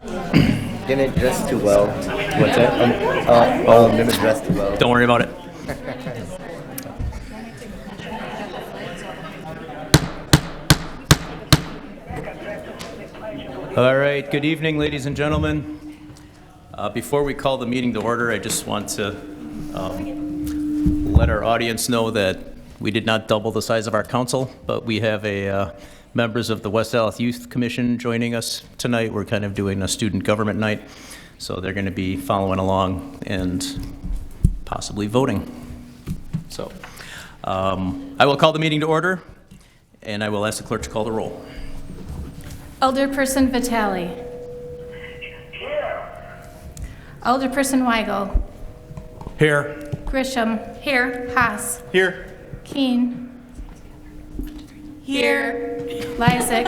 Didn't dress too well. What's that? Didn't dress too well. Don't worry about it. All right, good evening, ladies and gentlemen. Before we call the meeting to order, I just want to let our audience know that we did not double the size of our council, but we have members of the West Dallas Youth Commission joining us tonight. We're kind of doing a student government night, so they're going to be following along and possibly voting. So I will call the meeting to order, and I will ask the clerk to call the roll. Alderperson Vitale. Here. Alderperson Weigel. Here. Grisham. Here. Haas. Here. Keen. Here. Lysick.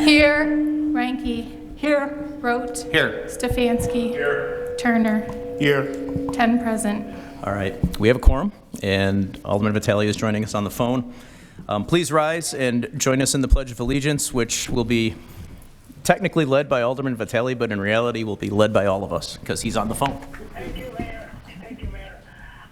Here. Ranke. Here. Rote. Here. Stefanski. Here. Turner. Here. 10 present. All right, we have a quorum, and Alderman Vitale is joining us on the phone. Please rise and join us in the Pledge of Allegiance, which will be technically led by Alderman Vitale, but in reality will be led by all of us, because he's on the phone. Thank you, Mayor. Thank you, Mayor.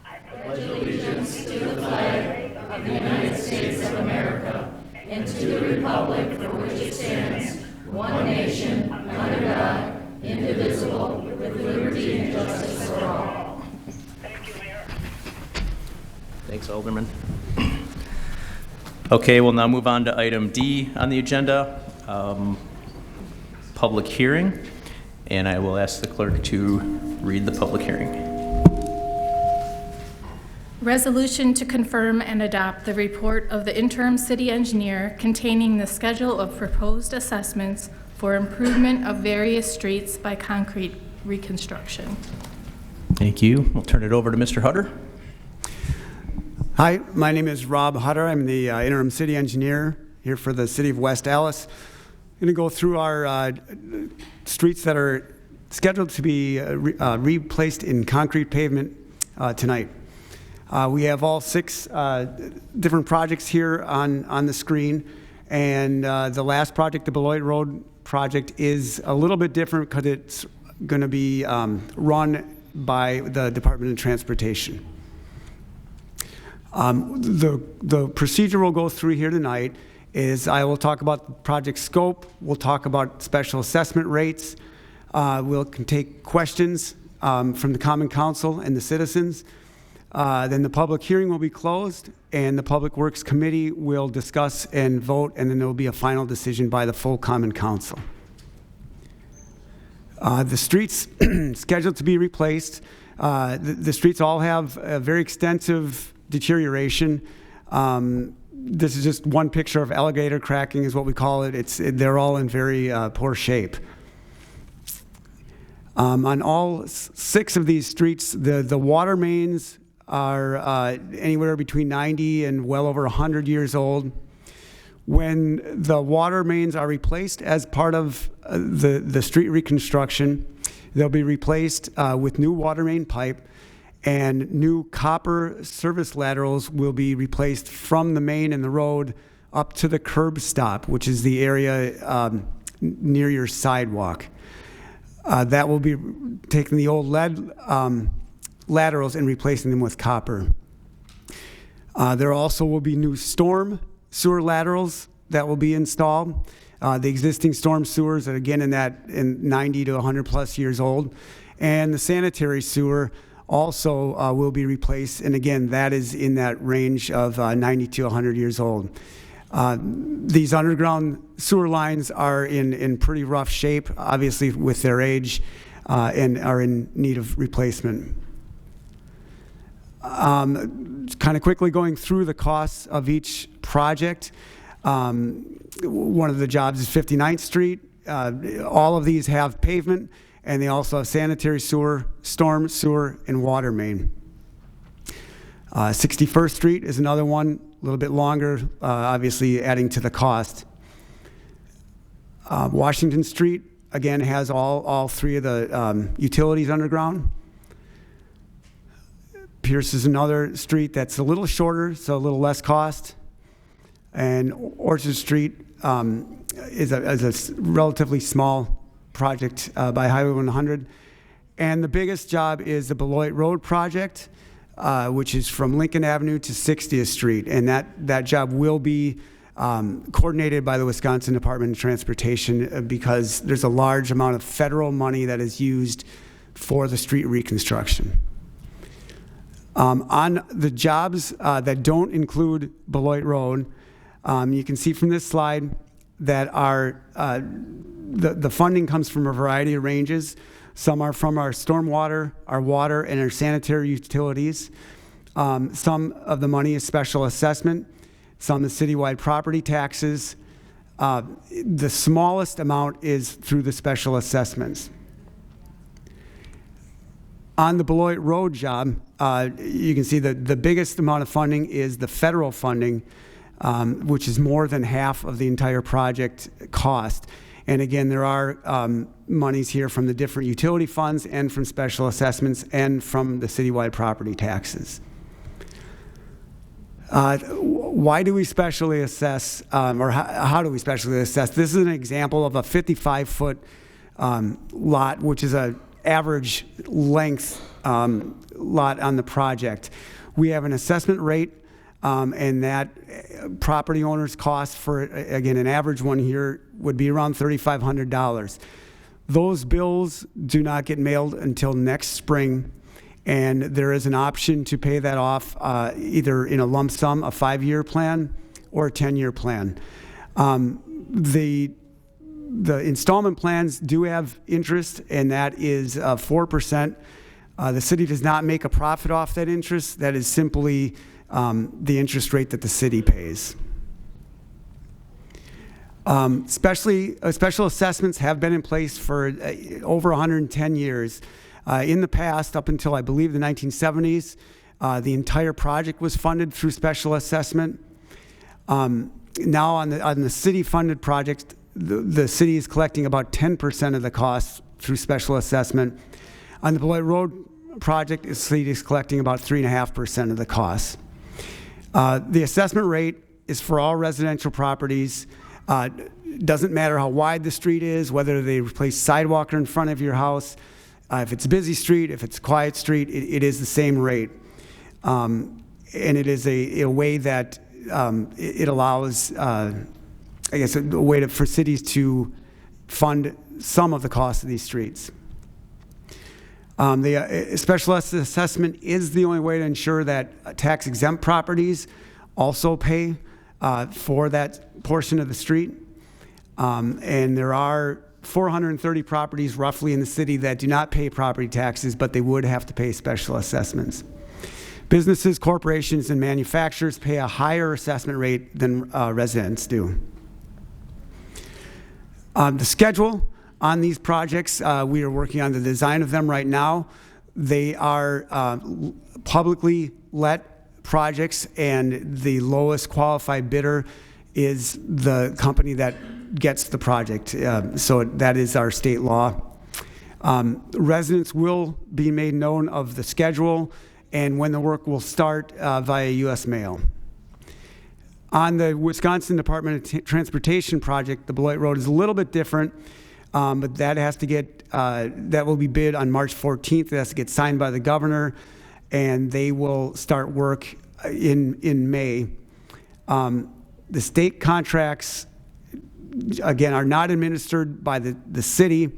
I pledge allegiance to the flag of the United States of America and to the republic for which it stands, one nation, under God, indivisible, with liberty and justice for all. Thank you, Mayor. Thanks, Alderman. Okay, we'll now move on to item D on the agenda, public hearing, and I will ask the clerk to read the public hearing. Resolution to confirm and adopt the report of the interim city engineer containing the schedule of proposed assessments for improvement of various streets by concrete reconstruction. Thank you. We'll turn it over to Mr. Hutter. Hi, my name is Rob Hutter. I'm the interim city engineer here for the city of West Dallas. I'm going to go through our streets that are scheduled to be replaced in concrete pavement tonight. We have all 6 different projects here on the screen, and the last project, the Beloit Road project, is a little bit different because it's going to be run by the Department of Transportation. The procedure we'll go through here tonight is I will talk about the project scope, we'll talk about special assessment rates, we'll take questions from the Common Council and the citizens. Then the public hearing will be closed, and the Public Works Committee will discuss and vote, and then there will be a final decision by the full Common Council. The streets scheduled to be replaced, the streets all have a very extensive deterioration. This is just one picture of alligator cracking is what we call it. They're all in very poor shape. On all 6 of these streets, the water mains are anywhere between 90 and well over 100 years old. When the water mains are replaced as part of the street reconstruction, they'll be replaced with new water main pipe, and new copper service laterals will be replaced from the main and the road up to the curb stop, which is the area near your sidewalk. That will be taking the old lead laterals and replacing them with copper. There also will be new storm sewer laterals that will be installed. The existing storm sewers are again in 90 to 100 plus years old, and the sanitary sewer also will be replaced, and again that is in that range of 90 to 100 years old. These underground sewer lines are in pretty rough shape, obviously with their age, and are in need of replacement. Kind of quickly going through the costs of each project. One of the jobs is 59th Street. All of these have pavement, and they also have sanitary sewer, storm sewer, and water main. 61st Street is another one, a little bit longer, obviously adding to the cost. Washington Street, again, has all 3 of the utilities underground. Pierce is another street that's a little shorter, so a little less cost. And Orchard Street is a relatively small project by Highway 100. And the biggest job is the Beloit Road project, which is from Lincoln Avenue to 60th Street. And that job will be coordinated by the Wisconsin Department of Transportation because there's a large amount of federal money that is used for the street reconstruction. On the jobs that don't include Beloit Road, you can see from this slide that the funding comes from a variety of ranges. Some are from our stormwater, our water, and our sanitary utilities. Some of the money is special assessment. Some is citywide property taxes. The smallest amount is through the special assessments. On the Beloit Road job, you can see that the biggest amount of funding is the federal funding, which is more than half of the entire project cost. And again, there are monies here from the different utility funds and from special assessments and from the citywide property taxes. Why do we specially assess, or how do we specially assess? This is an example of a 55-foot lot, which is an average length lot on the project. We have an assessment rate, and that property owner's cost for, again, an average one here would be around $3,500. Those bills do not get mailed until next spring, and there is an option to pay that off either in a lump sum, a 5-year plan, or a 10-year plan. The installment plans do have interest, and that is 4%. The city does not make a profit off that interest. That is simply the interest rate that the city pays. Special assessments have been in place for over 110 years. In the past, up until I believe the 1970s, the entire project was funded through special assessment. Now on the city-funded project, the city is collecting about 10% of the costs through special assessment. On the Beloit Road project, the city is collecting about 3.5% of the costs. The assessment rate is for all residential properties. Doesn't matter how wide the street is, whether they replace sidewalk in front of your house, if it's a busy street, if it's a quiet street, it is the same rate. And it is a way that it allows, I guess, a way for cities to fund some of the cost of these streets. The special assessment is the only way to ensure that tax-exempt properties also pay for that portion of the street. And there are 430 properties roughly in the city that do not pay property taxes, but they would have to pay special assessments. Businesses, corporations, and manufacturers pay a higher assessment rate than residents do. The schedule on these projects, we are working on the design of them right now. They are publicly let projects, and the lowest qualified bidder is the company that gets the project. So that is our state law. Residents will be made known of the schedule and when the work will start via U.S. mail. On the Wisconsin Department of Transportation project, the Beloit Road is a little bit different, but that has to get, that will be bid on March 14th. It has to get signed by the governor, and they will start work in May. The state contracts, again, are not administered by the city,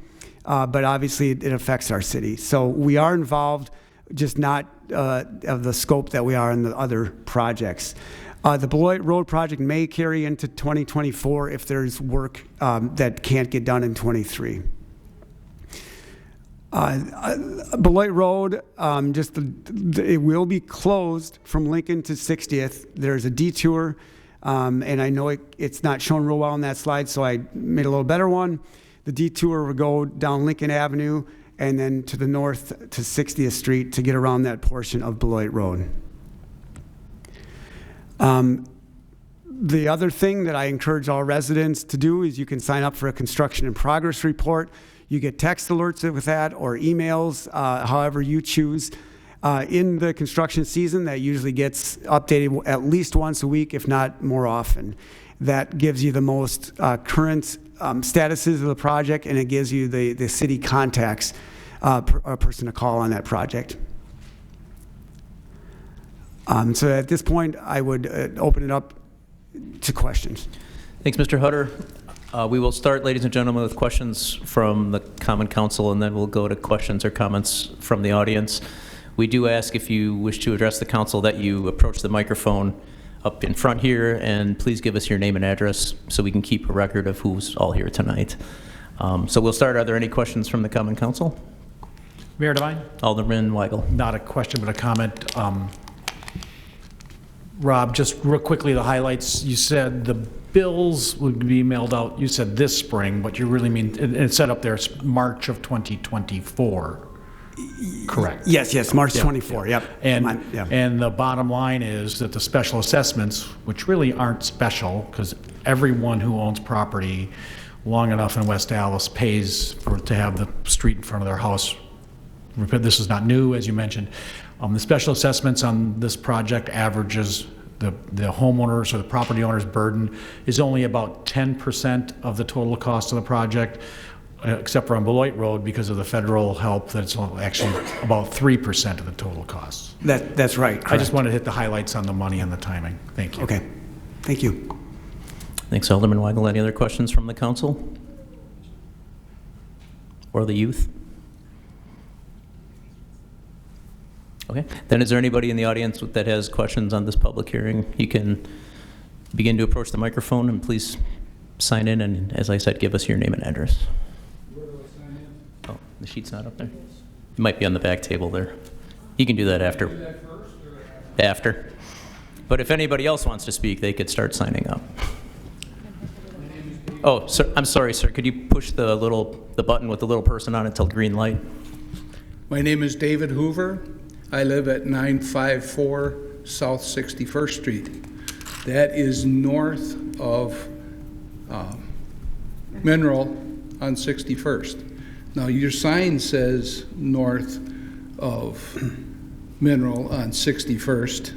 but obviously it affects our city. So we are involved, just not of the scope that we are in the other projects. The Beloit Road project may carry into 2024 if there's work that can't get done in 23. Beloit Road, it will be closed from Lincoln to 60th. There's a detour, and I know it's not shown real well on that slide, so I made a little better one. The detour will go down Lincoln Avenue and then to the north to 60th Street to get around that portion of Beloit Road. The other thing that I encourage all residents to do is you can sign up for a construction in progress report. You get text alerts with that or emails, however you choose. In the construction season, that usually gets updated at least once a week, if not more often. that gives you the most current statuses of the project, and it gives you the city contacts, a person to call on that project. So at this point, I would open it up to questions. Thanks, Mr. Hutter. We will start, ladies and gentlemen, with questions from the Common Council, and then we'll go to questions or comments from the audience. We do ask, if you wish to address the council, that you approach the microphone up in front here, and please give us your name and address so we can keep a record of who's all here tonight. So we'll start. Are there any questions from the Common Council? Mayor Devine? Alderman Weigel. Not a question, but a comment. Rob, just real quickly, the highlights. You said the bills would be mailed out, you said this spring, but you really mean, it said up there, it's March of 2024. Correct. Yes, March 24, yeah. yep. And the bottom line is that the special assessments, which really aren't special, because everyone who owns property long enough in West Dallas pays to have the street in front of their house. This is not new, as you mentioned. The special assessments on this project averages the homeowners or the property owner's burden is only about 10% of the total cost of the project, except for on Beloit Road, because of the federal help, that's actually about 3% of the total cost. That's right, correct. I just wanted to hit the highlights on the money and the timing. Thank you. Okay, thank you. Thanks, Alderman Weigel. Any other questions from the council or the youth? Okay, then is there anybody in the audience that has questions on this public hearing? You can begin to approach the microphone, and please sign in, and as I said, give us your name and address. Where do I sign in? Oh, the sheet's not up there? It might be on the back table there. You can do that after. Do that first or After. But if anybody else wants to speak, they could start signing up. Oh, sir, I'm sorry, sir. Could you push the button with the little person on it till green light? My name is David Hoover. I live at 954 South 61st Street. That is north of Mineral on 61st. Now, your sign says north of Mineral on 61st,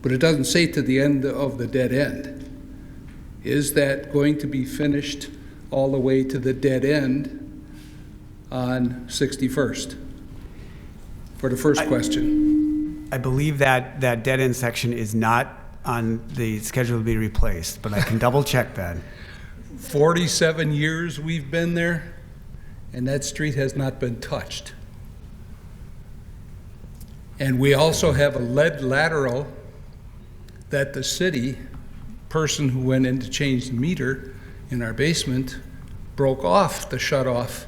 but it doesn't say to the end of the dead end. Is that going to be finished all the way to the dead end on 61st? For the first question. I believe that dead-end section is not on the schedule to be replaced, but I can double-check that. 47 years we've been there, and that street has not been touched. And we also have a lead lateral that the city person who went in to change the meter in our basement broke off the shut-off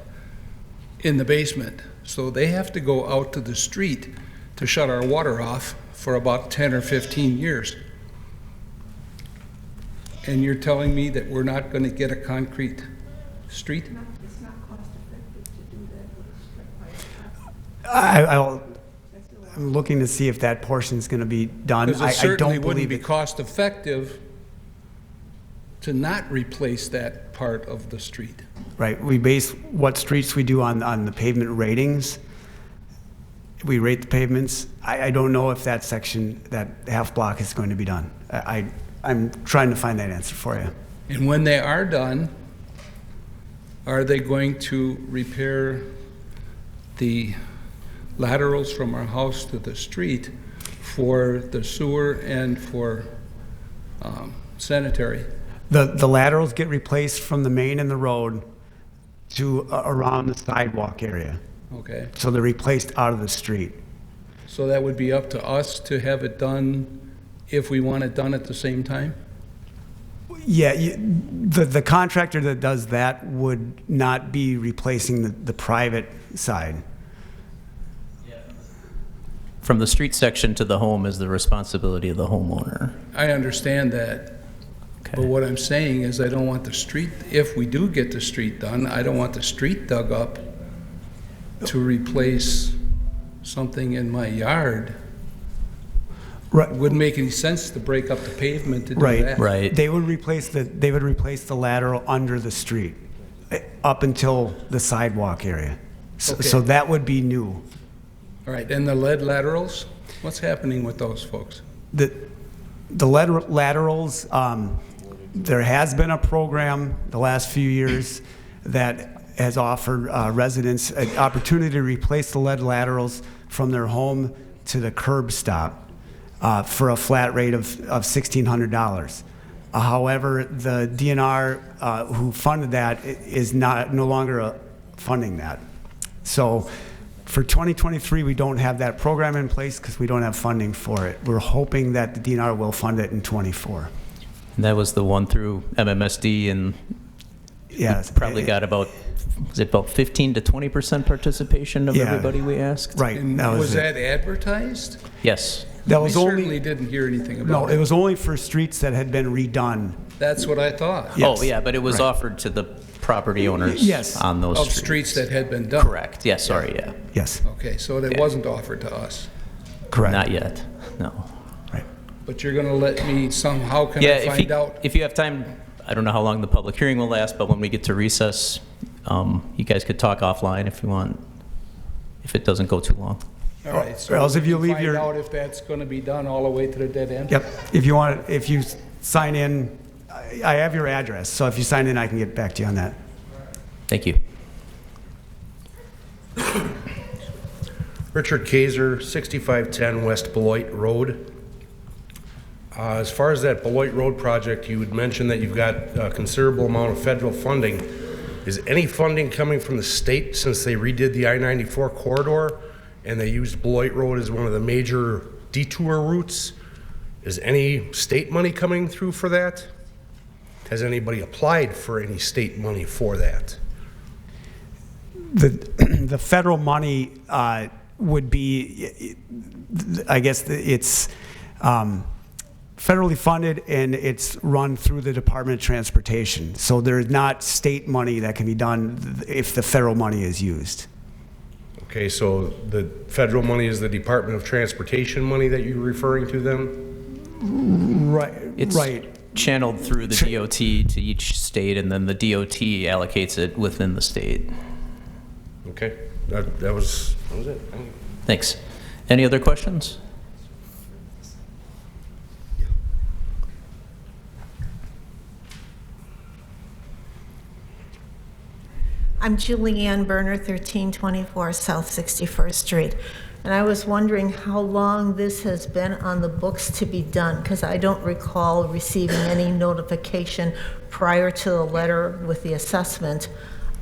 in the basement. So they have to go out to the street to shut our water off for about 10 or 15 years. And you're telling me that we're not going to get a concrete street? It's not cost effective to do that with a strip pipe. I'm looking to see if that portion is going to be done. Because it I certainly don't wouldn't believe be it. cost effective to not replace that part of the street. Right, we base what streets we do on the pavement ratings. We rate the pavements. I don't know if that section, that half block is going to be done. I'm trying to find that answer for you. And when they are done, are they going to repair the laterals from our house to the street for the sewer and for sanitary? The laterals get replaced from the main and the road to around the sidewalk area. Okay, So they're replaced out of the street. so that would be up to us to have it done if we want it done at the same time? Yeah, the contractor that does that would not be replacing the private side. From the street section to the home is the responsibility of the homeowner. I understand that. But Okay. what I'm saying is I don't want the street, if we do get the street done, I don't want the street dug up to replace something in my yard. Right. It wouldn't make any sense to break up the pavement to do Right. that. Right. They would replace the lateral under the street, up until the sidewalk area. So Okay. that would be new. All right, and the lead laterals, what's happening with those folks? The laterals, There has been a program the last few years that has offered residents an opportunity to replace the lead laterals from their home to the curb stop for a flat rate of $1,600. However, the DNR who funded that is no longer funding that. So for 2023, we don't have that program in place because we don't have funding for it. We're hoping that the DNR will fund it in '24. And that was the one through MMSD, and Yes. probably got about, was it about 15 to 20% participation of Yeah. everybody we asked? Right. And That was it. that advertised? Yes. That We was certainly only, didn't hear anything no, about it it. was only for streets that had been redone. That's what I thought. Yes. Oh, yeah, but it was Right. offered to the property owners Yes. on those Of streets. streets that had been done. Correct, yes, sorry, yeah. Yes, Okay, so it Yeah. wasn't offered to us. correct. Not yet, no. Right. But you're gonna let me somehow, can Yeah, I find out? if you have time, I don't know how long the public hearing will last, but when we get to recess, you guys could talk offline if you want, if it doesn't go too long. All right, Or else if you we leave can your- Find out if that's gonna be done all the way to the dead end? Yep, if you want, if you sign in, I have your address, so if you sign in, I can get back to you on that. Thank you. Richard Kaiser, 6510 West Beloit Road. As far as that Beloit Road project, you had mentioned that you've got a considerable amount of federal funding. Is any funding coming from the state since they redid the I-94 corridor and they used Beloit Road as one of the major detour routes? Is any state money coming through for that? Has anybody applied for any state money for that? The federal money would be, I guess it's federally funded and it's run through the Department of Transportation. So there's not state money that can be done if the federal money is used. Okay, so the federal money is the Department of Transportation money that you're referring to then? Right, It's right. channeled through the DOT to each state, and then the DOT allocates it within the state. Okay, that was it. Thank you. Thanks. Any other questions? I'm Julianne Berner, 1324 South 61st Street. And I was wondering how long this has been on the books to be done, because I don't recall receiving any notification prior to the letter with the assessment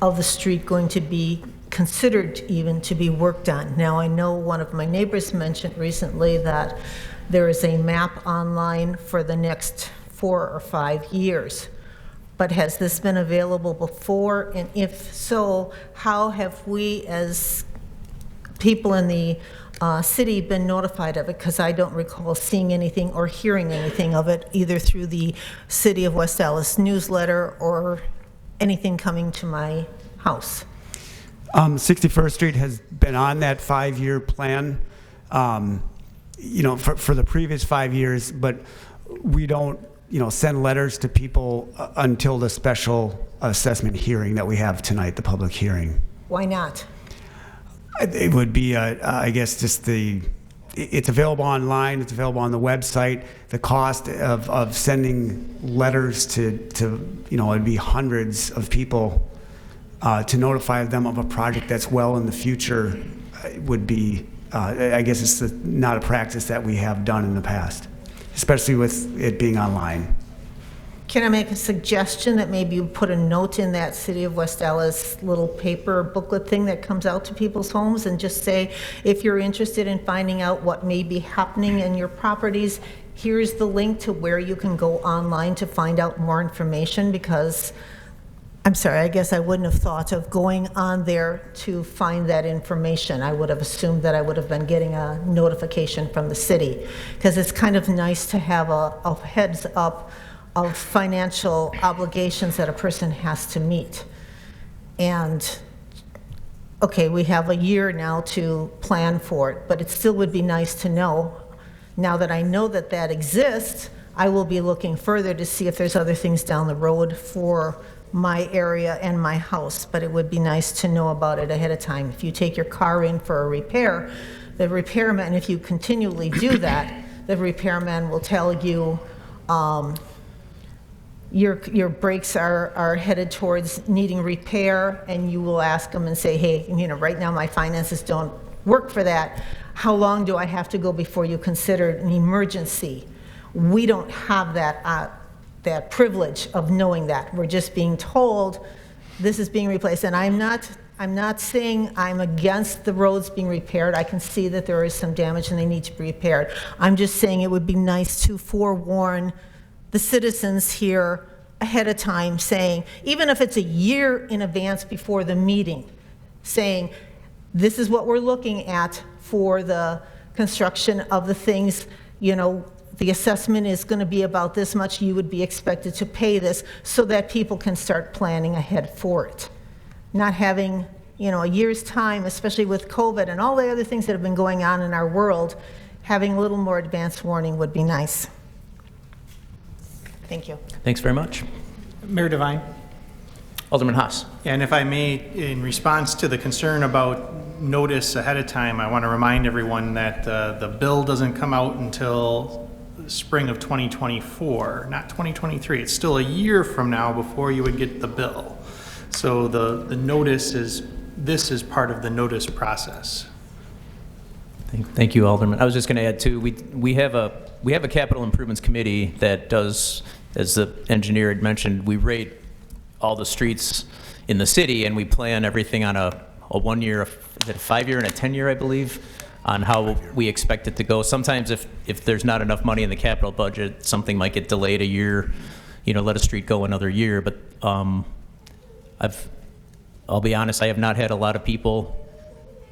of the street going to be considered even to be worked on. Now, I know one of my neighbors mentioned recently that there is a map online for the next 4 or 5 years. But has this been available before? And if so, how have we as people in the city been notified of it? Because I don't recall seeing anything or hearing anything of it, either through the City of West Allis newsletter or anything coming to my house. 61st Street has been on that 5-year plan, for the previous 5 years, but we don't, send letters to people until the special assessment hearing that we have tonight, the public hearing. Why not? It would be, I guess, just it's available online, it's available on the website. The cost of sending letters to it'd be hundreds of people to notify them of a project that's well in the future would be, I guess it's not a practice that we have done in the past, especially with it being online. Can I make a suggestion that maybe you put a note in that City of West Allis little paper booklet thing that comes out to people's homes and just say, if you're interested in finding out what may be happening in your properties, here's the link to where you can go online to find out more information? Because, I'm sorry, I guess I wouldn't have thought of going on there to find that information. I would have assumed that I would have been getting a notification from the city, because it's kind of nice to have a heads up of financial obligations that a person has to meet. And, okay, we have a year now to plan for it, but it still would be nice to know. Now that I know that that exists, I will be looking further to see if there's other things down the road for my area and my house, but it would be nice to know about it ahead of time. If you take your car in for a repair, the repairman, if you continually do that, the repairman will tell you, your brakes are headed towards needing repair, and you will ask them and say, hey, right now my finances don't work for that. How long do I have to go before you consider an emergency? We don't have that privilege of knowing that. We're just being told this is being replaced. And I'm not saying I'm against the roads being repaired. I can see that there is some damage and they need to be repaired. I'm just saying it would be nice to forewarn the citizens here ahead of time, saying, even if it's a year in advance before the meeting, saying, this is what we're looking at for the construction of the things, the assessment is going to be about this much, you would be expected to pay this, so that people can start planning ahead for it. Not having, a year's time, especially with COVID and all the other things that have been going on in our world, having a little more advance warning would be nice. Thank you. Thanks very much. Mayor Devine. Alderman Haas. And if I may, in response to the concern about notice ahead of time, I want to remind everyone that the bill doesn't come out until spring of 2024, not 2023. It's still a year from now before you would get the bill. So the notice this is part of the notice process. Thank you, Alderman. I was just going to add too, we have a capital improvements committee that does, as the engineer had mentioned, we rate all the streets in the city, and we plan everything on a 1 year, is it a 5 year and a 10 year, I believe, on how we expect it to go. Sometimes if there's not enough money in the capital budget, something might get delayed a year, let a street go another year. But I'll be honest, I have not had a lot of people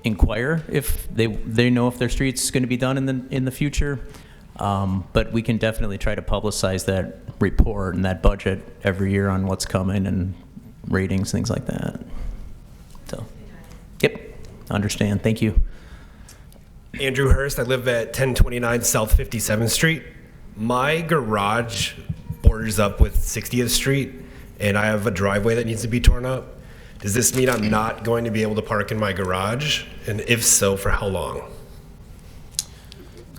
inquire if they know if their street's going to be done in the future. But we can definitely try to publicize that report and that budget every year on what's coming and ratings, things like that. So, yep, understand. Thank you. Andrew Hurst. I live at 1029 South 57th Street. My garage borders up with 60th Street, and I have a driveway that needs to be torn up. Does this mean I'm not going to be able to park in my garage? And if so, for how long?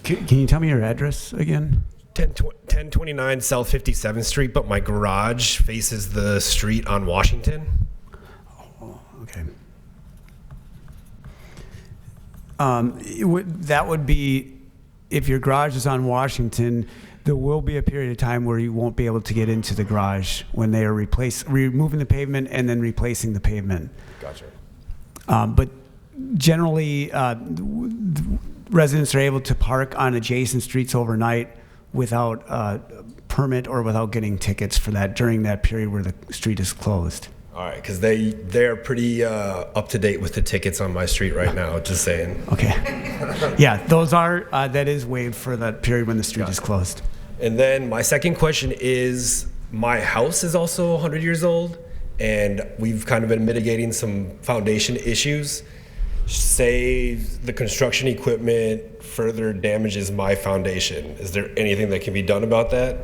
Can you tell me your address again? 1029 South 57th Street, but my garage faces the street on Washington. Oh, okay. That would be, if your garage is on Washington, there will be a period of time where you won't be able to get into the garage when they are removing the pavement and then replacing the pavement. Gotcha. But generally, residents are able to park on adjacent streets overnight without a permit or without getting tickets for that during that period where the street is closed. All right, because they're pretty up to date with the tickets on my street right now, just saying. Okay. Yeah, those are, that is waived for that period when the street is closed. And then my second question is, my house is also 100 years old, and we've kind of been mitigating some foundation issues. Say the construction equipment further damages my foundation. Is there anything that can be done about that?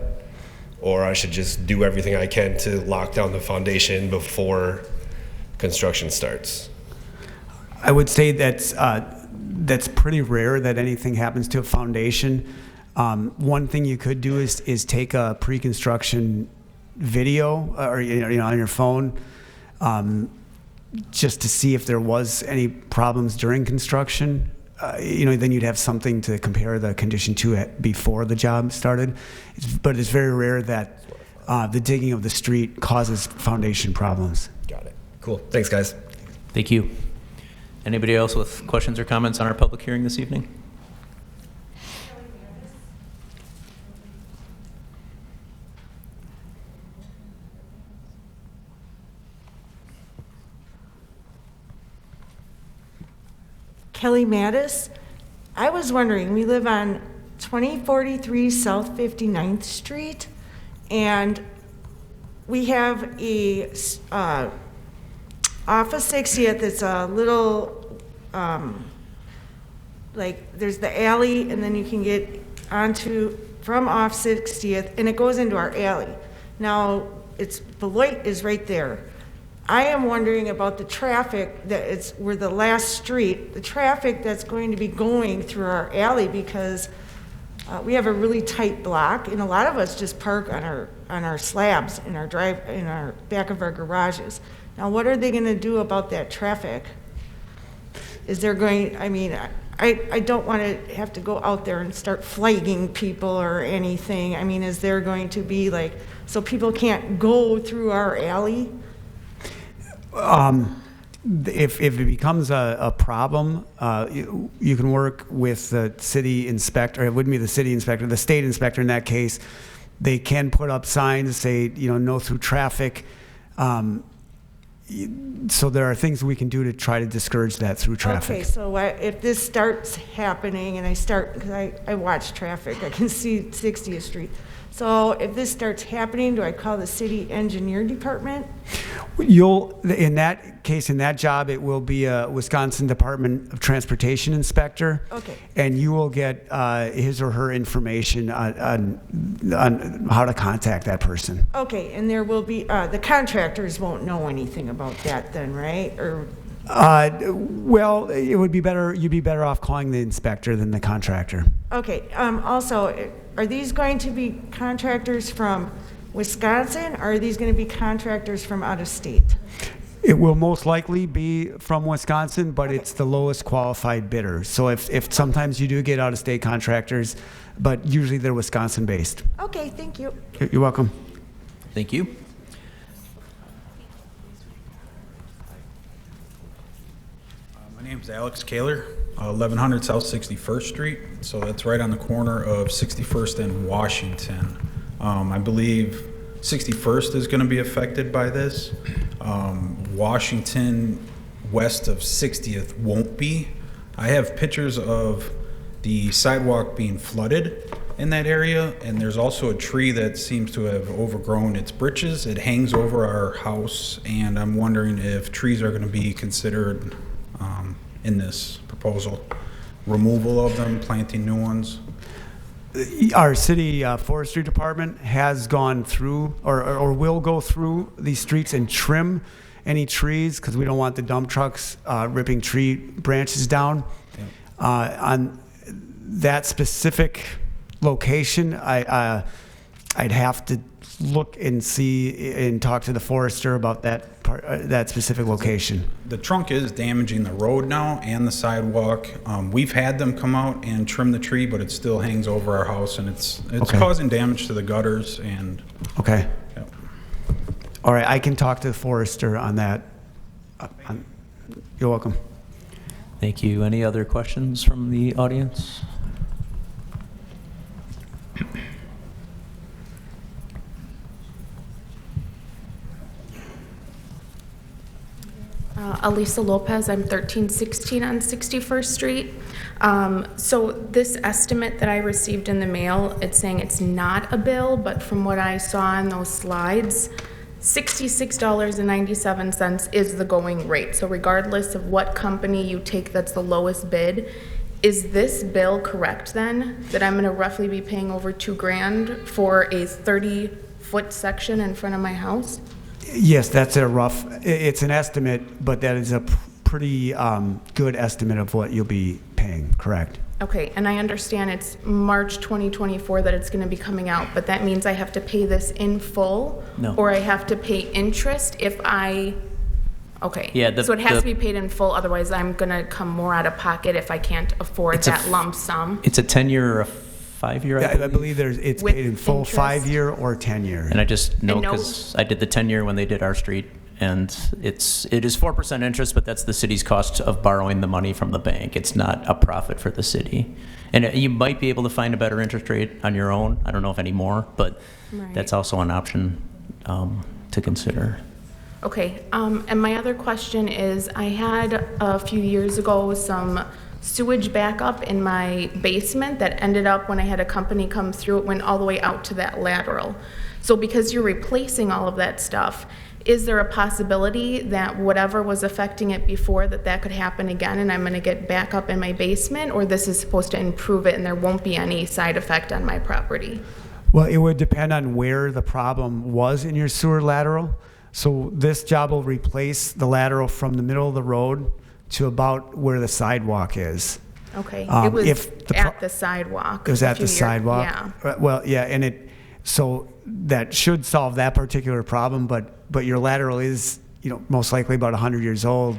Or I should just do everything I can to lock down the foundation before construction starts? I would say that's pretty rare that anything happens to a foundation. One thing you could do is take a pre-construction video or on your phone, just to see if there was any problems during construction. Then you'd have something to compare the condition to before the job started. But it's very rare that the digging of the street causes foundation problems. Got it. Cool. Thanks, guys. Thank you. Anybody else with questions or comments on our public hearing this evening? Kelly Mattis. I was wondering, we live on 2043 South 59th Street, and we have a off of 60th, it's a little, there's the alley, and then you can get onto, from off 60th, and it goes into our alley. Now, Beloit is right there. I am wondering about the traffic we're the last street, the traffic that's going to be going through our alley, because We have a really tight block, and a lot of us just park on our slabs in our back of our garages. Now, what are they going to do about that traffic? Is there going, I mean, I don't want to have to go out there and start flagging people or anything. I mean, is there going to be like, so people can't go through our alley? If it becomes a problem, you can work with the city inspector. It wouldn't be the city inspector, the state inspector in that case. They can put up signs, say, no through traffic. So there are things we can do to try to discourage that through traffic. Okay, so if this starts happening, and because I watch traffic, I can see 60th Street. So if this starts happening, do I call the city engineer department? In that case, in that job, it will be a Wisconsin Department of Transportation inspector. Okay. And you will get his or her information on how to contact that person. Okay, and there will be, the contractors won't know anything about that then, right? Or Well, it would be better, you'd be better off calling the inspector than the contractor. okay, also, are these going to be contractors from Wisconsin, or are these going to be contractors from out of state? It will most likely be from Wisconsin, but it's the lowest qualified bidder. So if sometimes you do get out-of-state contractors, but usually they're Wisconsin-based. Okay, thank you. You're welcome. Thank you. My name's Alex Kaler, 1100 South 61st Street. So that's right on the corner of 61st and Washington. I believe 61st is going to be affected by this. Washington west of 60th won't be. I have pictures of the sidewalk being flooded in that area, and there's also a tree that seems to have overgrown its britches. It hangs over our house, and I'm wondering if trees are going to be considered in this proposal. Removal of them, planting new ones. Our city forestry department has gone through or will go through these streets and trim any trees because we don't want the dump trucks ripping tree branches down. Yeah. On that specific location, I'd have to look and see and talk to the forester about that part, that specific location. The trunk is damaging the road now and the sidewalk. We've had them come out and trim the tree, but it still hangs over our house, and it's Okay. causing damage to the gutters and. Okay. Yep. All right, I can talk to the forester on that. You're welcome. Thank you. Any other questions from the audience? Elisa Lopez, I'm 1316 on 61st Street. So this estimate that I received in the mail, it's saying it's not a bill, but from what I saw in those slides, $66.97 is the going rate. So regardless of what company you take that's the lowest bid, is this bill correct then? That I'm gonna roughly be paying over $2,000 for a 30-foot section in front of my house? Yes, that's a rough, it's an estimate, but that is a pretty good estimate of what you'll be paying, correct? Okay, and I understand it's March 2024 that it's gonna be coming out, but that means I have to pay this in full? No. Or I have to pay interest if okay. Yeah, So it has to be paid in full, otherwise I'm gonna come more out of pocket if I can't afford It's a that lump sum? It's a 10-year or a 5-year, I believe it's With paid in full interest? 5-year or 10-year. And I just know And no- because I did the 10-year when they did our street, and it is 4% interest, but that's the city's cost of borrowing the money from the bank. It's not a profit for the city. And you might be able to find a better interest rate on your own. I don't know if any more, but Right. that's also an option to consider. Okay, and my other question is, I had a few years ago some sewage backup in my basement that ended up, when I had a company come through, it went all the way out to that lateral. So because you're replacing all of that stuff, is there a possibility that whatever was affecting it before, that could happen again and I'm gonna get backup in my basement? Or this is supposed to improve it and there won't be any side effect on my property? Well, it would depend on where the problem was in your sewer lateral. So this job will replace the lateral from the middle of the road to about where the sidewalk is. Okay, Um, it was if the at the sidewalk. It was a at few the years- sidewalk? Yeah. Well, yeah, and so that should solve that particular problem, but your lateral is, most likely about 100 years old.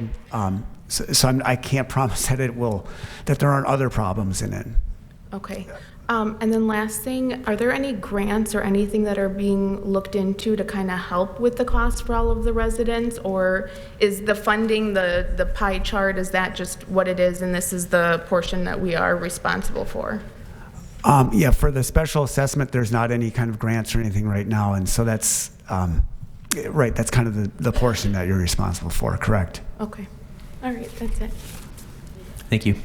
So I can't promise that there aren't other problems in it. Okay. And then last thing, are there any grants or anything that are being looked into to kind of help with the cost for all of the residents? Or is the funding, the pie chart, is that just what it is and this is the portion that we are responsible for? Yeah, for the special assessment, there's not any kind of grants or anything right now, and so that's, right, that's kind of the portion that you're responsible for, correct? Okay. All right, that's it. Thank you.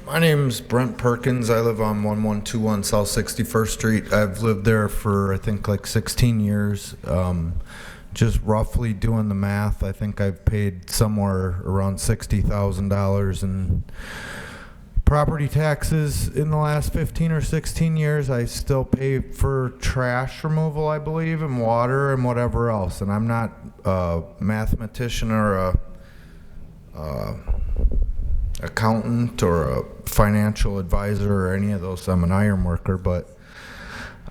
My name's Brent Perkins. I live on 1121 South 61st Street. I've lived there for, I think, like 16 years. Just roughly doing the math, I think I've paid somewhere around $60,000 in property taxes in the last 15 or 16 years. I still pay for trash removal, I believe, and water and whatever else. And I'm not a mathematician or a accountant or a financial advisor or any of those. I'm an iron worker, but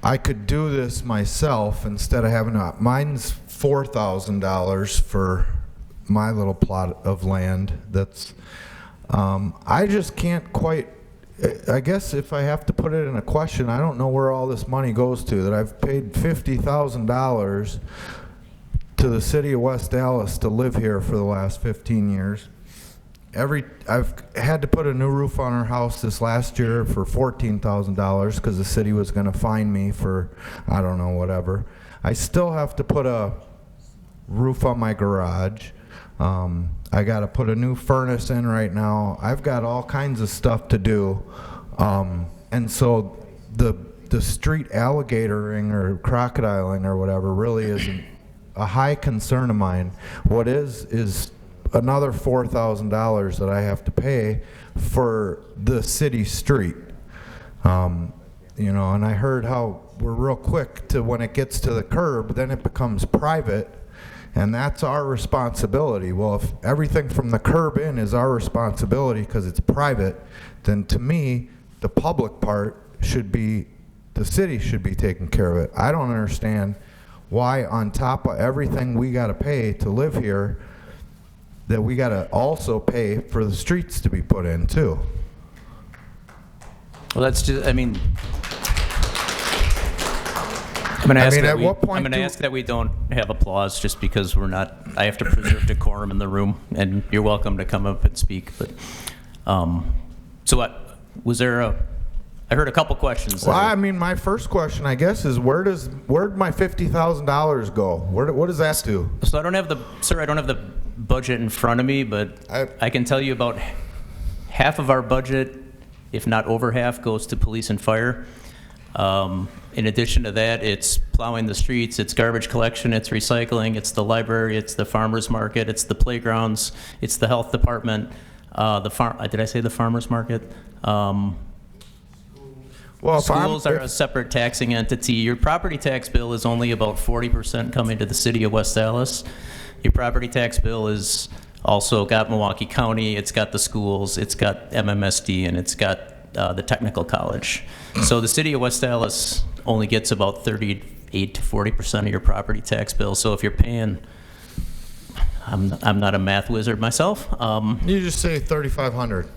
I could do this myself instead of having to. Mine's $4,000 for my little plot of land. That's I just can't quite. I guess if I have to put it in a question, I don't know where all this money goes to. That I've paid $50,000 to the city of West Dallas to live here for the last 15 years. I've had to put a new roof on our house this last year for $14,000 because the city was going to fine me for, I don't know, whatever. I still have to put a roof on my garage. I got to put a new furnace in right now. I've got all kinds of stuff to do. And so the street alligatoring or crocodiling or whatever really isn't a high concern of mine. What is another $4,000 that I have to pay for the city street. And I heard how we're real quick to when it gets to the curb, then it becomes private, and that's our responsibility. Well, if everything from the curb in is our responsibility because it's private, then to me, the public part should be, the city should be taking care of it. I don't understand why on top of everything we got to pay to live here, that we got to also pay for the streets to be put in too. Well, that's just, I'm going to ask at what point I'm going to ask that we don't have applause just because I have to preserve decorum in the room, and you're welcome to come up and speak. But, so what, I heard a couple questions. Well, my first question, I guess, is where'd my $50,000 go? What does that do? So I don't have the budget in front of me, but I can tell you about half of our budget, if not over half, goes to police and fire. In addition to that, it's plowing the streets, it's garbage collection, it's recycling, it's the library, it's the farmer's market, it's the playgrounds, it's the health department, did I say the farmer's market? Well, schools are a separate taxing entity. Your property tax bill is only about 40% coming to the city of West Dallas. Your property tax bill is also got Milwaukee County, it's got the schools, it's got MMSD, and it's got the technical college. So the city of West Dallas only gets about 38 to 40% of your property tax bill. So if you're paying, I'm not a math wizard myself. You just say $3,500.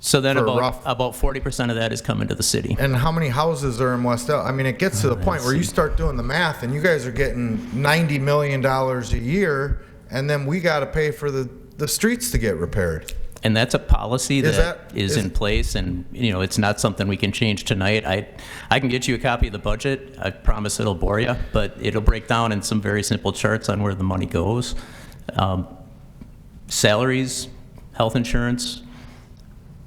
So then about 40% of that is coming to the city. And how many houses are in West Dallas? It gets to the point where you start doing the math, and you guys are getting $90 million a year, and then we got to pay for the streets to get repaired. And that's a policy that is in place, and it's not something we can change tonight. I can get you a copy of the budget. I promise it'll bore you, but it'll break down in some very simple charts on where the money goes. Salaries, health insurance,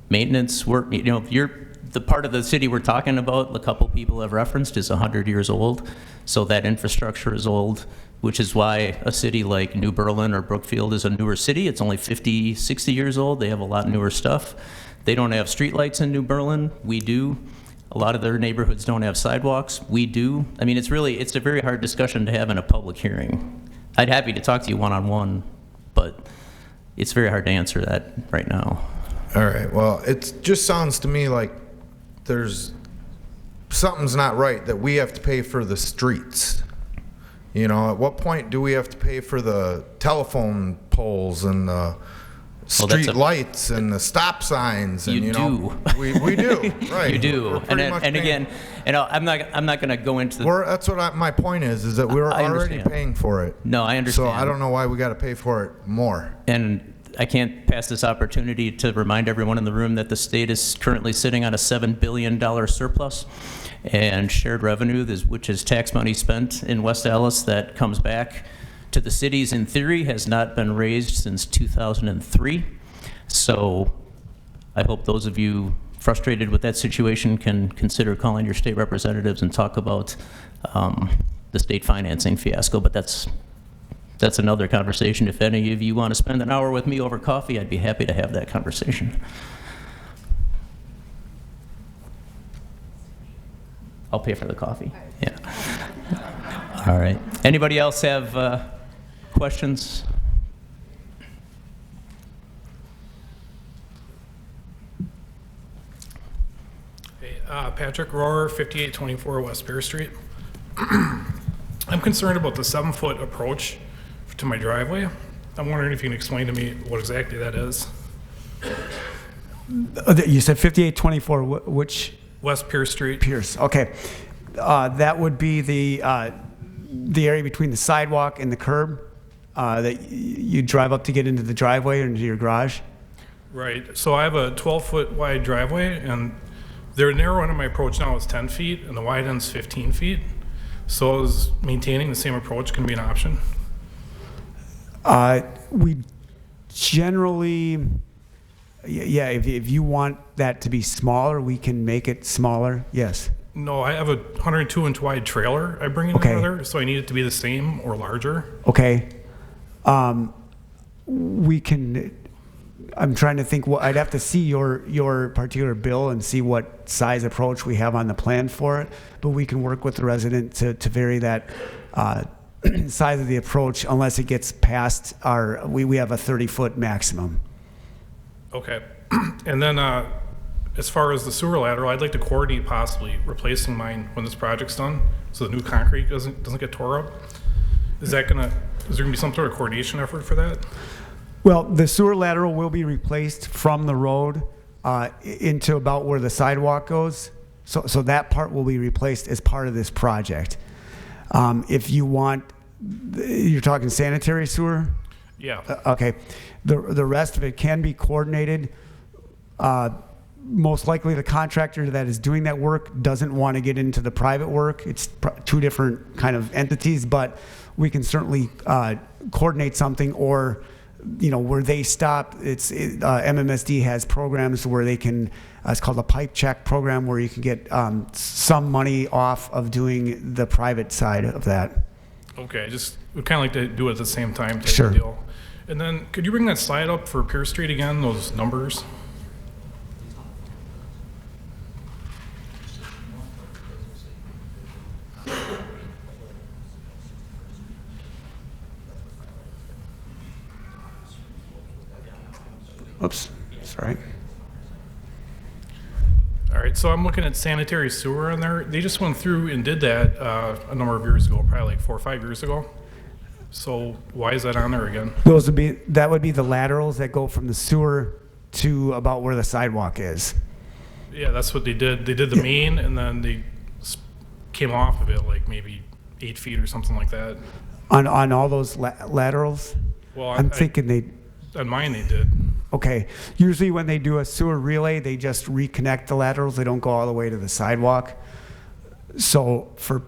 maintenance work. The part of the city we're talking about, a couple people have referenced, is 100 years old. So that infrastructure is old, which is why a city like New Berlin or Brookfield is a newer city. It's only 50, 60 years old. They have a lot newer stuff. They don't have streetlights in New Berlin. We do. A lot of their neighborhoods don't have sidewalks. We do. It's a very hard discussion to have in a public hearing. I'd happy to talk to you one-on-one, but it's very hard to answer that right now. All right, well, it just sounds to me like there's, something's not right, that we have to pay for the streets. You know, at what point do we have to pay for the telephone poles and the street lights and the stop signs? And, You know, do. we do, right. You do. We're pretty much And paying- again, I'm not going to go into the... That's what my point is that we're I already understand. paying for it. No, I understand. So I don't know why we got to pay for it more. And I can't pass this opportunity to remind everyone in the room that the state is currently sitting on a $7 billion surplus and shared revenue, which is tax money spent in West Allis that comes back to the cities in theory, has not been raised since 2003. So I hope those of you frustrated with that situation can consider calling your state representatives and talk about the state financing fiasco, but that's another conversation. If any of you want to spend an hour with me over coffee, I'd be happy to have that conversation. I'll pay for the coffee. Yeah. All right. Anybody else have questions? Hey, Patrick Rohrer, 5824 West Bear Street. I'm concerned about the 7-foot approach to my driveway. I'm wondering if you can explain to me what exactly that is. You said 5824, which? West Pierce Street. Pierce, okay. That would be the area between the sidewalk and the curb that you drive up to get into the driveway or into your garage? Right. So I have a 12-foot wide driveway, and the narrow end of my approach now is 10 feet, and the wide end's 15 feet. So is maintaining the same approach can be an option? We generally, yeah, if you want that to be smaller, we can make it smaller, yes. No, I have a 102-inch wide trailer I bring in together, so I need it to be the same or larger. Okay. We can, I'm trying to think, I'd have to see your particular bill and see what size approach we have on the plan for it, but we can work with the resident to vary that size of the approach unless it gets past we have a 30-foot maximum. Okay. And then as far as the sewer lateral, I'd like to coordinate possibly replacing mine when this project's done, so the new concrete doesn't get tore up. Is there gonna be some sort of coordination effort for that? Well, the sewer lateral will be replaced from the road into about where the sidewalk goes. So that part will be replaced as part of this project. If you want, you're talking sanitary sewer? Yeah. Okay. The rest of it can be coordinated. Most likely the contractor that is doing that work doesn't want to get into the private work. It's two different kind of entities, but we can certainly coordinate something, or where they stop, MMSD has programs where they can, it's called a pipe check program, where you can get some money off of doing the private side of that. Okay, we'd kind of like to do it at the same time type Sure. of deal. And then could you bring that slide up for Pierce Street again, those numbers? Oops, sorry. All right, so I'm looking at sanitary sewer in there. They just went through and did that a number of years ago, probably like 4 or 5 years ago. So why is that on there again? That would be the laterals that go from the sewer to about where the sidewalk is. Yeah, that's what they did. They did the main, and then they came off of it like maybe 8 feet or something like that. On all those laterals? Well, I'm thinking they... On mine they did. Okay. Usually when they do a sewer relay, they just reconnect the laterals. They don't go all the way to the sidewalk. So for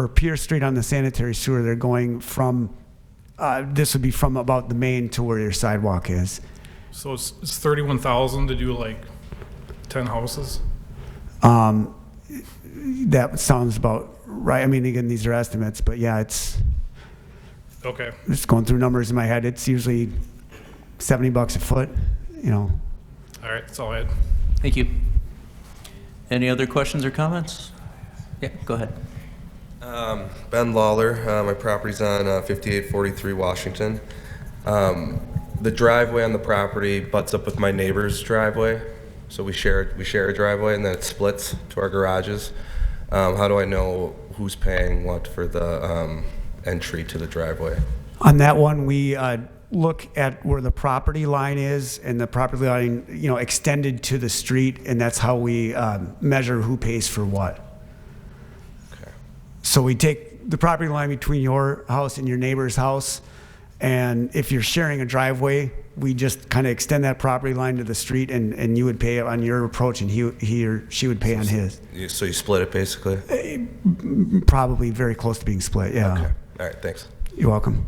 Pierce Street on the sanitary sewer, they're going from, this would be from about the main to where your sidewalk is. So it's 31,000 to do like 10 houses? That sounds about right. I mean, again, these are estimates, but yeah, it's Okay. just going through numbers in my head. It's usually $70 a foot, All right, that's all I had. Thank you. Any other questions or comments? Yeah, go ahead. Ben Lawler. My property's on 5843 Washington. the driveway on the property butts up with my neighbor's driveway. So we share a driveway, and then it splits to our garages. How do I know who's paying what for the entry to the driveway? On that one, we look at where the property line is, and the property line, extended to the street, and that's how we measure who pays for what. Okay. So we take the property line between your house and your neighbor's house, and if you're sharing a driveway, we just kind of extend that property line to the street, and you would pay on your approach, and he or she would pay on his. So you split it basically? Probably very close to being split, yeah. Okay. All right, thanks. You're welcome.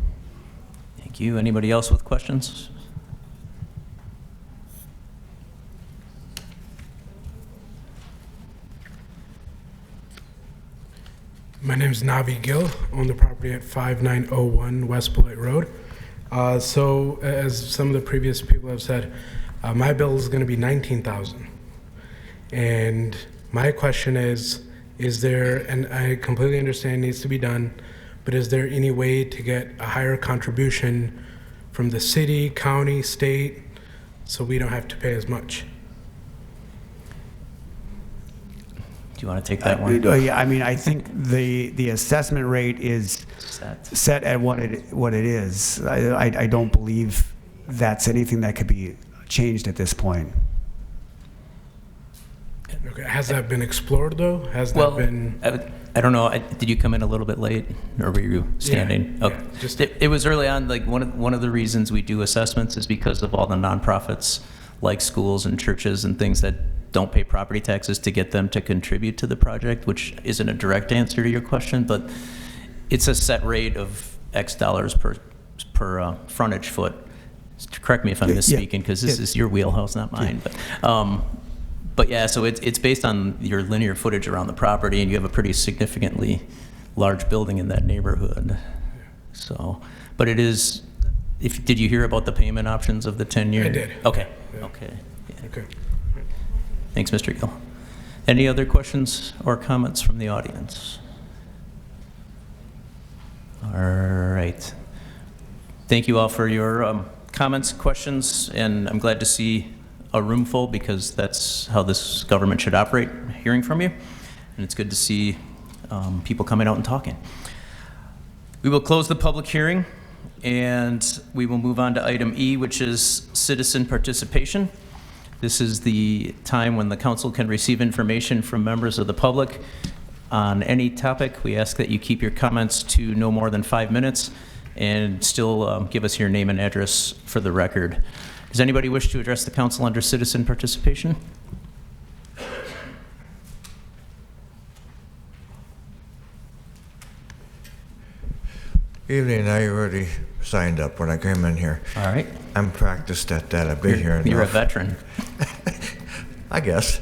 Thank you. Anybody else with questions? My name is Navi Gill. I own the property at 5901 West Beloit Road. So, as some of the previous people have said, my bill is going to be $19,000. And my question is there, and I completely understand it needs to be done, but is there any way to get a higher contribution from the city, county, state, so we don't have to pay as much? Do you want to take that one? Yeah, I mean, I think the assessment rate is set at what it is. I don't believe that's anything that could be changed at this point. Okay. Has that been explored though? Has Well, that been? I don't know. Did you come in a little bit late, or were you standing? Yeah, Okay. just- It was early on. Like one of the reasons we do assessments is because of all the nonprofits, like schools and churches and things that don't pay property taxes, to get them to contribute to the project, which isn't a direct answer to your question, but it's a set rate of X dollars per frontage foot. Correct me if I'm misspeaking, because this is your wheelhouse, not mine. But yeah, so it's based on your linear footage around the property, and you have a pretty significantly large building in that neighborhood. So, but it is. Did you hear about the payment options of the 10-year? I did. Okay. Yeah. Okay. Yeah. Okay. Thanks, Mr. Gill. Any other questions or comments from the audience? All right. Thank you all for your comments, questions, and I'm glad to see a room full, because that's how this government should operate, hearing from you. And it's good to see people coming out and talking. We will close the public hearing, and we will move on to item E, which is citizen participation. This is the time when the council can receive information from members of the public on any topic. We ask that you keep your comments to no more than 5 minutes, and still give us your name and address for the record. Does anybody wish to address the council under citizen participation? Evening, I already signed up when I came in here. All right. I'm practiced at that. I've been here enough. You're a veteran. I guess.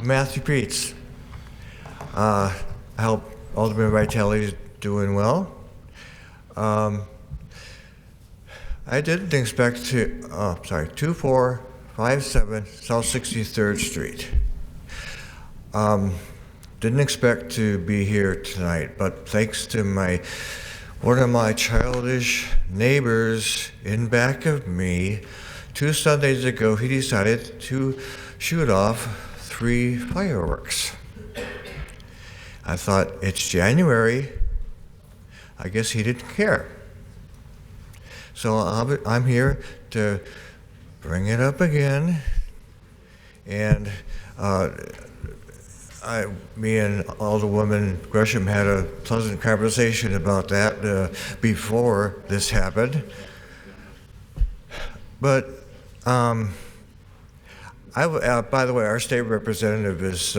Matthew Preetz. I hope Alderman Vitale's doing well. I didn't expect to, 2457 South 63rd Street. Didn't expect to be here tonight, but thanks to one of my childish neighbors in back of me, 2 Sundays ago, he decided to shoot off 3 fireworks. I thought, it's January. I guess he didn't care. So I'm here to bring it up again. And me and Alderwoman Gresham had a pleasant conversation about that before this happened. But by the way, our state representative is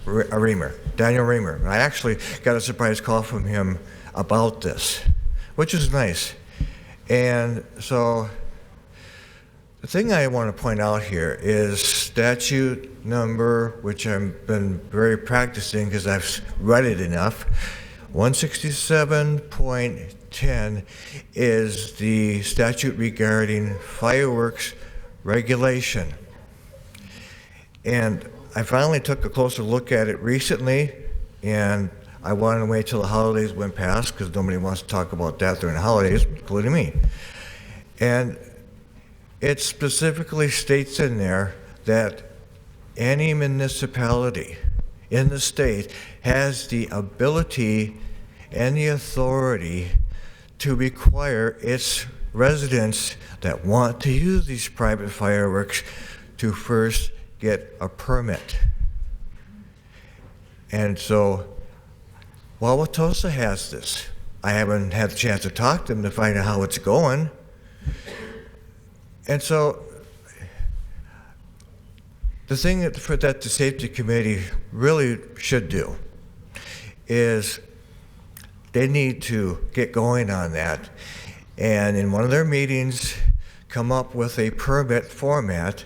Reamer, Daniel Reamer. I actually got a surprise call from him about this, which is nice. And so the thing I want to point out here is statute number, which I've been very practicing because I've read it enough. 167.10 is the statute regarding fireworks regulation. And I finally took a closer look at it recently, and I wanted to wait till the holidays went past because nobody wants to talk about that during the holidays, including me. And it specifically states in there that any municipality in the state has the ability and the authority to require its residents that want to use these private fireworks to first get a permit. And so, Wauwatosa has this. I haven't had the chance to talk to them to find out how it's going. And so, the thing that the safety committee really should do is they need to get going on that, and in one of their meetings come up with a permit format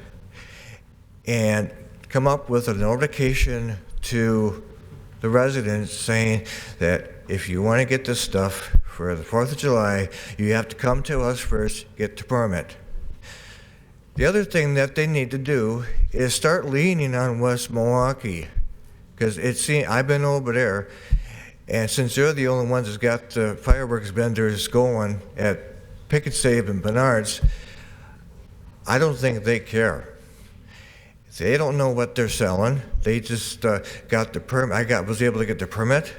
and come up with a notification to the residents saying that if you want to get this stuff for the 4th of July, you have to come to us first, get the permit. The other thing that they need to do is start leaning on West Milwaukee, because I've been over there, and since they're the only ones that's got the fireworks vendors going at Pick and Save and Bernard's, I don't think they care. They don't know what they're selling. They just got the permit. Was able to get the permit,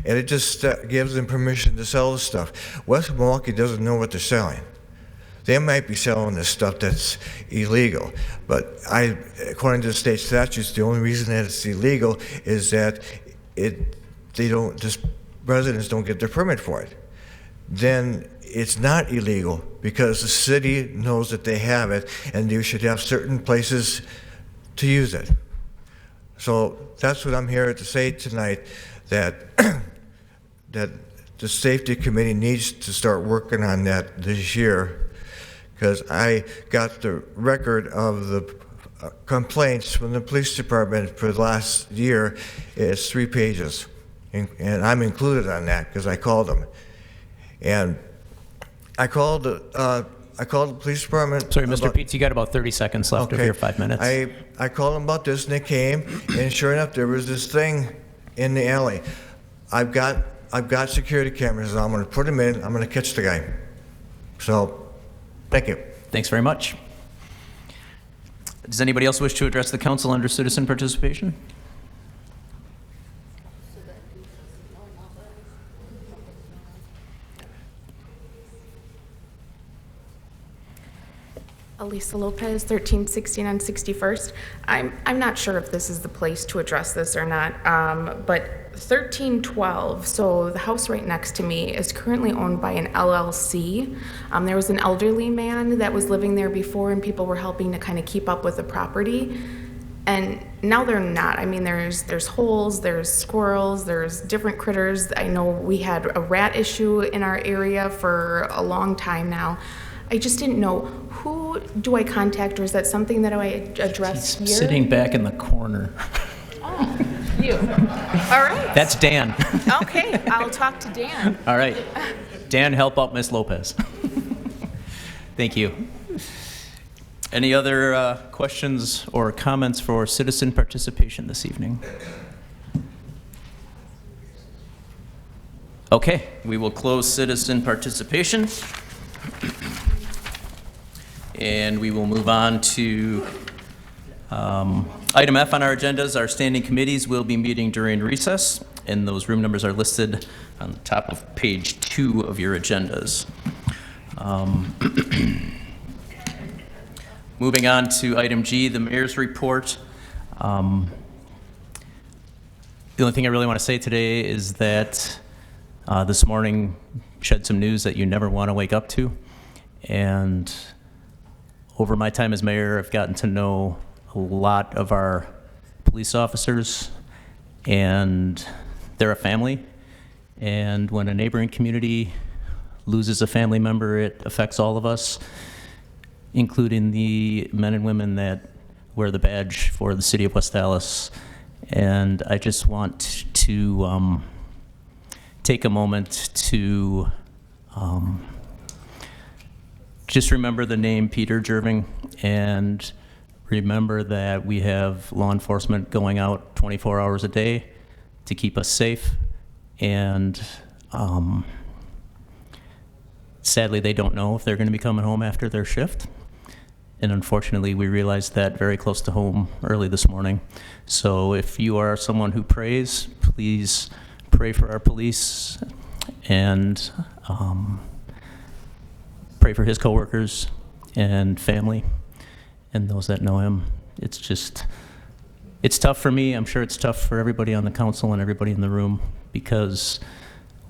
and it just gives them permission to sell the stuff. West Milwaukee doesn't know what they're selling. They might be selling this stuff that's illegal, but according to the state statutes, the only reason that it's illegal is that residents don't get their permit for it. Then it's not illegal because the city knows that they have it, and you should have certain places to use it. So that's what I'm here to say tonight, that that the safety committee needs to start working on that this year, because I got the record of the complaints from the police department for the last year. It's 3 pages, and I'm included on that because I called them. And I called the police department. Sorry, Mr. Peets, you got about 30 seconds left of your 5 minutes. I called them about this, and they came, and sure enough, there was this thing in the alley. I've got security cameras, and I'm going to put them in. I'm going to catch the guy. So, thank you. Thanks very much. Does anybody else wish to address the council under citizen participation? Elisa Lopez, 1369 61st. I'm not sure if this is the place to address this or not, but 1312, so the house right next to me is currently owned by an LLC. There was an elderly man that was living there before, and people were helping to kind of keep up with the property. And now they're not. I mean, there's holes, there's squirrels, there's different critters. I know we had a rat issue in our area for a long time now. I just didn't know, who do I contact, or is that something that I address here? Sitting back in the corner. Oh, you. All right. That's Dan. Okay, I'll talk to Dan. All right. Dan, help out Miss Lopez. Thank you. Any other questions or comments for citizen participation this evening? Okay, we will close citizen participation. And we will move on to item F on our agendas. Our standing committees will be meeting during recess, and those room numbers are listed on the top of page 2 of your agendas. Moving on to item G, the mayor's report. The only thing I really want to say today is that this morning shed some news that you never want to wake up to. And over my time as mayor, I've gotten to know a lot of our police officers, and they're a family. And when a neighboring community loses a family member, it affects all of us, including the men and women that wear the badge for the city of West Allis. And I just want to take a moment to just remember the name Peter Jerving, and remember that we have law enforcement going out 24 hours a day to keep us safe. And sadly, they don't know if they're going to be coming home after their shift. And unfortunately, we realized that very close to home early this morning. So if you are someone who prays, please pray for our police and pray for his coworkers and family and those that know him. It's tough for me. I'm sure it's tough for everybody on the council and everybody in the room, because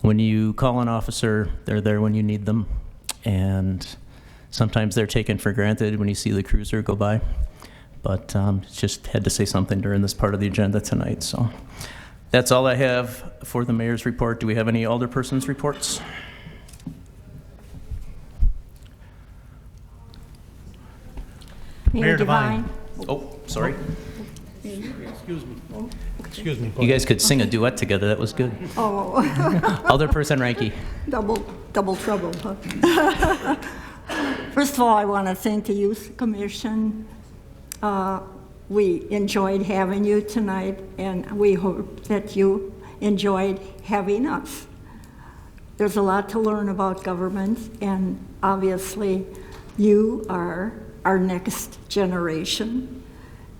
when you call an officer, they're there when you need them. And sometimes they're taken for granted when you see the cruiser go by. But just had to say something during this part of the agenda tonight. So that's all I have for the mayor's report. Do we have any alderpersons' reports? Mayor Devine. Oh, sorry. Excuse me. Excuse me. You guys could sing a duet together. That was good. Oh. Alderperson Ranky. Double trouble, huh? First of all, I want to thank the Youth Commission. We enjoyed having you tonight, and we hope that you enjoyed having us. There's a lot to learn about government, and obviously you are our next generation,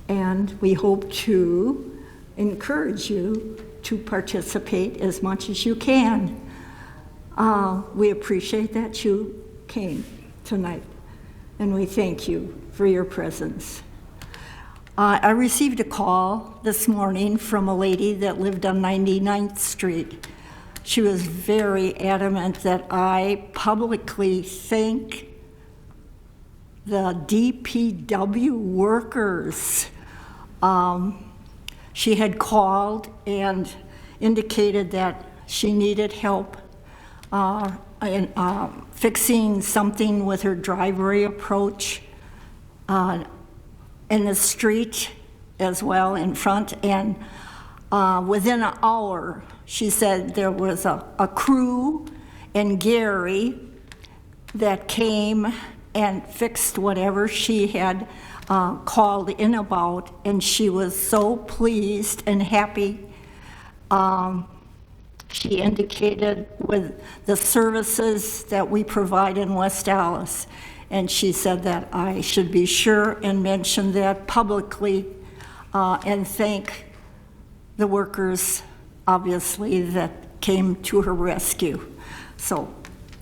and we hope to encourage you to participate as much as you can. We appreciate that you came tonight, and we thank you for your presence. I received a call this morning from a lady that lived on 99th Street. She was very adamant that I publicly thank the DPW workers. She had called and indicated that she needed help in fixing something with her driveway approach in the street as well in front. And within an hour, she said there was a crew and Gary that came and fixed whatever she had called in about, and she was so pleased and happy. She indicated with the services that we provide in West Allis, and she said that I should be sure and mention that publicly and thank the workers, obviously, that came to her rescue. So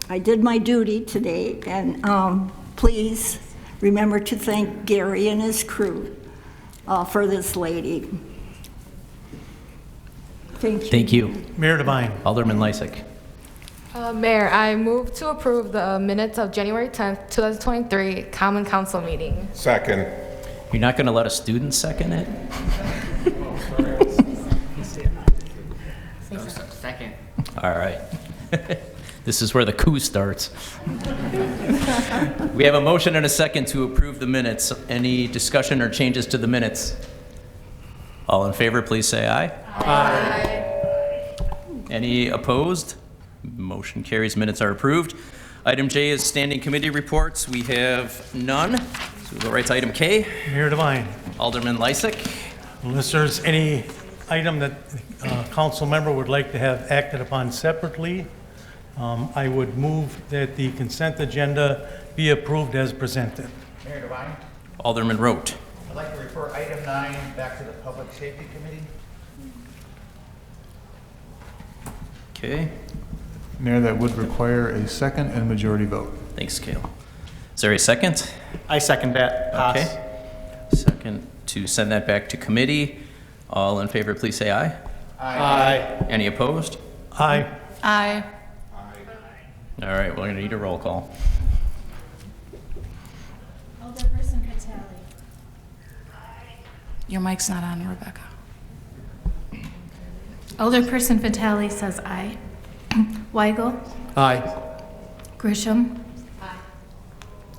I did my duty today, and please remember to thank Gary and his crew for this lady. Thank you. Thank you. Mayor Devine. Alderman Lysick. Mayor, I move to approve the minutes of January 10th, 2023 Common Council meeting. Second. You're not going to let a student second it? Second. All right. This is where the coup starts. We have a motion and a second to approve the minutes. Any discussion or changes to the minutes? All in favor, please say aye. Aye. Any opposed? Motion carries. Minutes are approved. Item J is standing committee reports. We have none. So we'll go right to item K. Mayor Devine. Alderman Lysick. Unless there's any item that a council member would like to have acted upon separately, I would move that the consent agenda be approved as presented. Mayor Devine, Alderman Rote. I'd like to refer item 9 back to the Public Safety Committee. Okay. Mayor, that would require a second and majority vote. Thanks, Cale. Is there a second? I second that. Okay. Second to send that back to committee. All in favor, please say aye. Aye. Any opposed? Aye. Aye. All right, we're going to need a roll call. Alderperson Vitale. Your mic's not on, Rebecca. Alderperson Vitale says aye. Weigel. Aye. Grisham. Aye.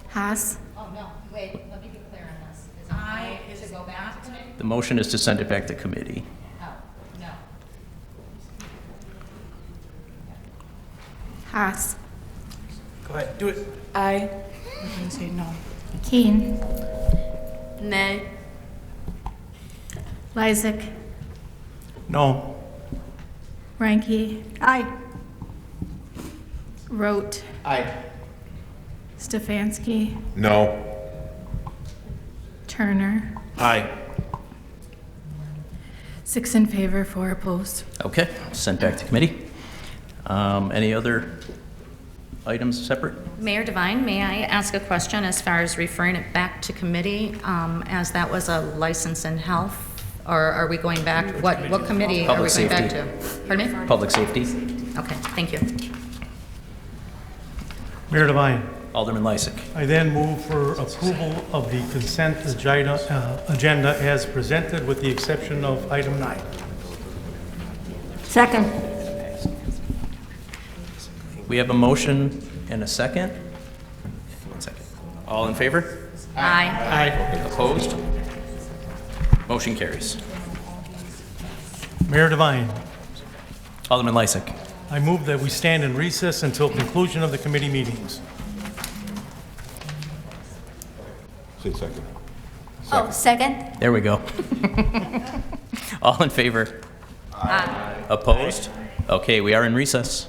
Haas. Oh, no, wait, let me be clear on this. Is I to go back to me? The motion is to send it back to committee. Oh, no. Haas. Go ahead, do it. Aye. I'm going to say no. Keen. Nay. Lysick. No. Ranky. Aye. Rote. Aye. Stefanski, No. Turner. Aye. 6 in favor, 4 opposed. Okay, sent back to committee. Any other items separate? Mayor Devine, may I ask a question as far as referring it back to committee, as that was a license in health? Or are we going back, what committee are we Public going back safety. to? Pardon me? Public safety. Okay, thank you. Mayor Devine. Alderman Lysick. I then move for approval of the consent agenda as presented with the exception of item 9. Second. We have a motion and a second. 1 second. All in favor? Aye. Opposed? Motion carries. Mayor Devine. Alderman Lysick. I move that we stand in recess until conclusion of the committee meetings. Say second. Oh, second? There we go. All in favor? Aye. Opposed? Okay, we are in recess.